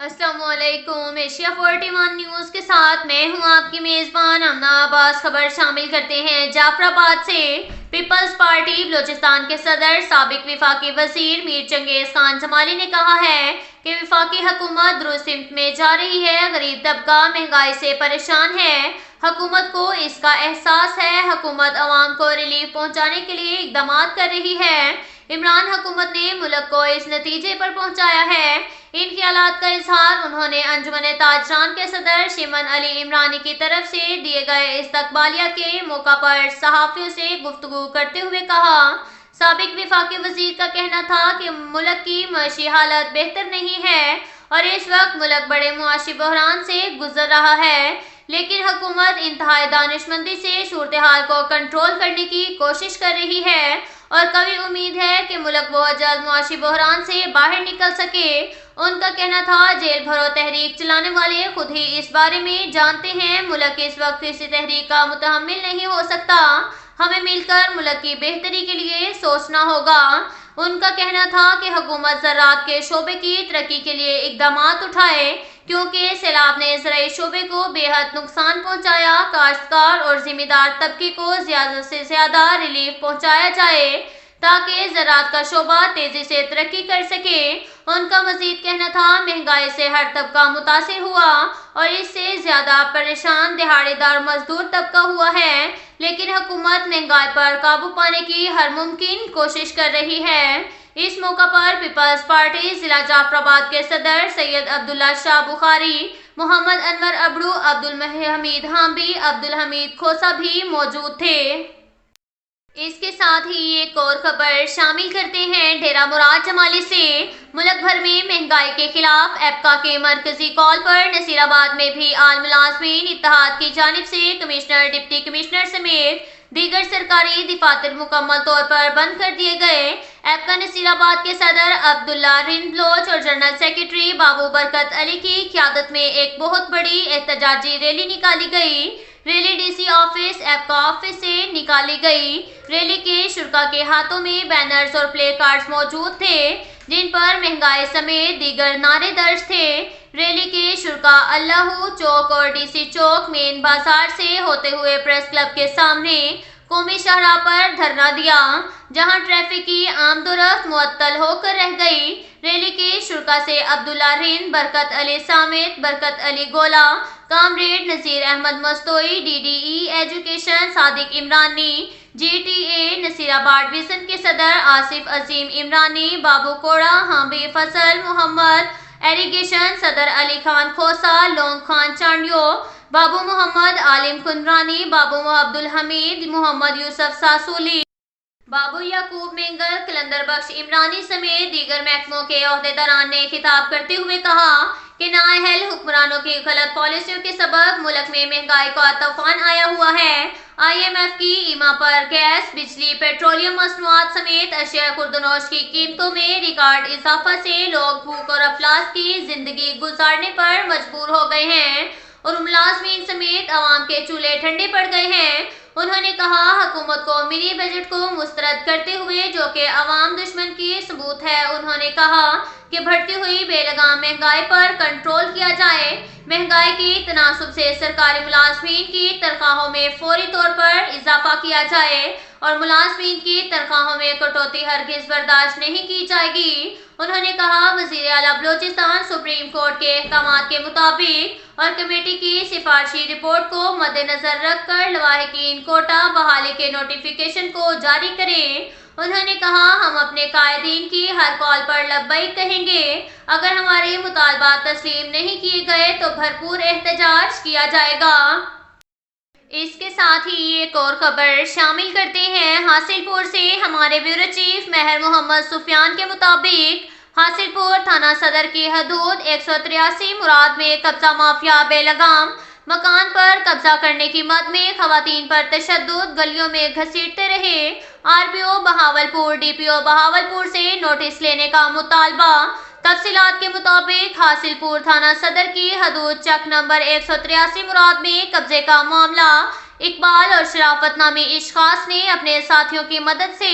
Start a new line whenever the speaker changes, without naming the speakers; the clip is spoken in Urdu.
السلام علیکم۔ ایشیا 41 نیوز کے ساتھ میں ہوں آپ کی میزبان امنا عباس۔ خبر شامل کرتے ہیں جعفر آباد سے۔ پیپلز پارٹی بلوچستان کے صدر سابق وفاقی وزیر میر چنگیز خان جمالی نے کہا ہے کہ وفاقی حکومت درست سمت میں جا رہی ہے۔ غریب طبقہ مہنگائی سے پریشان ہے، حکومت کو اس کا احساس ہے۔ حکومت عوام کو ریلیف پہنچانے کے لیے اقدامات کر رہی ہے۔ عمران حکومت نے ملک کو اس نتیجے پر پہنچایا ہے۔ ان خیالات کا اظہار انہوں نے انجمن تاجران کے صدر شمن علی عمرانی کی طرف سے دیے گئے استقبالیہ کے موقع پر صحافیوں سے گفتگو کرتے ہوئے کہا۔ سابق وفاقی وزیر کا کہنا تھا کہ ملک کی معاشی حالت بہتر نہیں ہے اور اس وقت ملک بڑے معاشی بحران سے گزر رہا ہے، لیکن حکومت انتہائی دانشمندی سے صورتحال کو کنٹرول کرنے کی کوشش کر رہی ہے اور قوی امید ہے کہ ملک بہت جلد معاشی بحران سے باہر نکل سکے۔ ان کا کہنا تھا جیل بھرو تحریک چلانے والے خود ہی اس بارے میں جانتے ہیں۔ ملک اس وقت کسی تحریک کا متحمل نہیں ہو سکتا، ہمیں مل کر ملک کی بہتری کے لیے سوچنا ہوگا۔ ان کا کہنا تھا کہ حکومت زراعت کے شعبے کی ترقی کے لیے اقدامات اٹھائے، کیونکہ سیلاب نے زرعی شعبے کو بے حد نقصان پہنچایا۔ کاشتکار اور ذمہ دار طبقے کو زیادہ سے زیادہ ریلیف پہنچایا جائے تاکہ زراعت کا شعبہ تیزی سے ترقی کر سکے۔ ان کا مزید کہنا تھا مہنگائی سے ہر طبقہ متاثر ہوا اور اس سے زیادہ پریشان دہاڑی دار مزدور طبقہ ہوا ہے، لیکن حکومت مہنگائی پر قابو پانے کی ہر ممکن کوشش کر رہی ہے۔ اس موقع پر پیپلز پارٹی ضلع جعفر آباد کے صدر سید عبداللہ شاہ بخاری، محمد انور ابڑو، عبدالحمید حامبی، عبدالحمید کھوسہ بھی موجود تھے۔ اس کے ساتھ ہی ایک اور خبر شامل کرتے ہیں ڈیرہ مراد جمالی سے۔ ملک بھر میں مہنگائی کے خلاف ایپکا کے مرکزی کال پر نصیر آباد میں بھی آل ملازمین اتحاد کی جانب سے کمشنر، ڈپٹی کمشنر سمیت دیگر سرکاری دفاتر مکمل طور پر بند کر دیے گئے۔ ایپکا نصیر آباد کے صدر عبداللہ رند بلوچ اور جنرل سیکرٹری بابو برکت علی کی قیادت میں ایک بہت بڑی احتجاجی ریلی نکالی گئی۔ Rally D C office, APCA office سے نکالی گئی۔ ریلی کے شرکاء کے ہاتھوں میں بینرز اور پلے کارڈز موجود تھے جن پر مہنگائی سمیت دیگر نعرے درج تھے۔ ریلی کے شرکاء اللہ چوک اور ڈی سی چوک مین بازار سے ہوتے ہوئے پریس کلب کے سامنے قومی شاہراہ پر دھرنا دیا، جہاں ٹریفک کی آمد و رفت معطل ہو کر رہ گئی۔ ریلی کے شرکاء سے عبداللہ رند، برکت علی Samit, Barkat Ali Gola, comrade Nazir Ahmed Mastoi, D D E education Sadiq Umrani, G T A Nasirabad division کے صدر آصف عظیم عمرانی، بابو کوڑا، حامبی فضل محمد، ایریگیشن صدر علی خان کھوسہ، لونگ خان چانڈیو، بابو محمد عالم کندرانی، بابو عبدالحمید، محمد یوسف ساسولی، بابو یعقوب مینگل، کلندر بخش عمرانی سمیت دیگر محکموں کے عہدیداران نے خطاب کرتے ہوئے کہا کہ نااہل حکمرانوں کی غلط پالیسیوں کے سبب ملک میں مہنگائی کا طوفان آیا ہوا ہے۔ آئی ایم ایف کی ایما پر گیس، بجلی، پیٹرولیم مصنوعات سمیت اشیاء خوردونوش کی قیمتوں میں ریکارڈ اضافہ سے لوگ بھوک اور افلاس کی زندگی گزارنے پر مجبور ہو گئے ہیں اور ملازمین سمیت عوام کے چولہے ٹھنڈے پڑ گئے ہیں۔ انہوں نے کہا حکومت کو منی بجٹ کو مسترد کرتے ہوئے جو کہ عوام دشمن کی ثبوت ہے۔ انہوں نے کہا کہ بڑھتی ہوئی بے لگام مہنگائی پر کنٹرول کیا جائے، مہنگائی کی تناسب سے سرکاری ملازمین کی تنخواہوں میں فوری طور پر اضافہ کیا جائے اور ملازمین کی تنخواہوں میں کٹوتی ہرگز برداشت نہیں کی جائے گی۔ انہوں نے کہا وزیر اعلیٰ بلوچستان سپریم کورٹ کے احکامات کے مطابق اور کمیٹی کی سفارشی رپورٹ کو مد نظر رکھ کر لواحقین کوٹہ بحالی کے نوٹیفیکیشن کو جاری کریں۔ انہوں نے کہا ہم اپنے قائدین کی ہر کال پر لبیک کہیں گے، اگر ہمارے مطالبات تسلیم نہیں کیے گئے تو بھرپور احتجاج کیا جائے گا۔ اس کے ساتھ ہی ایک اور خبر شامل کرتے ہیں حاصل پور سے۔ ہمارے بیورو چیف مہر محمد سفیان کے مطابق حاصل پور تھانہ صدر کی حدود 183 مراد میں قبضہ مافیا بے لگام مکان پر قبضہ کرنے کی مد میں خواتین پر تشدد، گلیوں میں گھسیٹتے رہے۔ آر پی او بہاولپور، ڈی پی او بہاولپور سے نوٹس لینے کا مطالبہ۔ تفصیلات کے مطابق حاصل پور تھانہ صدر کی حدود چک نمبر 183 مراد میں قبضے کا معاملہ اقبال اور شرافت نامی اشخاص نے اپنے ساتھیوں کی مدد سے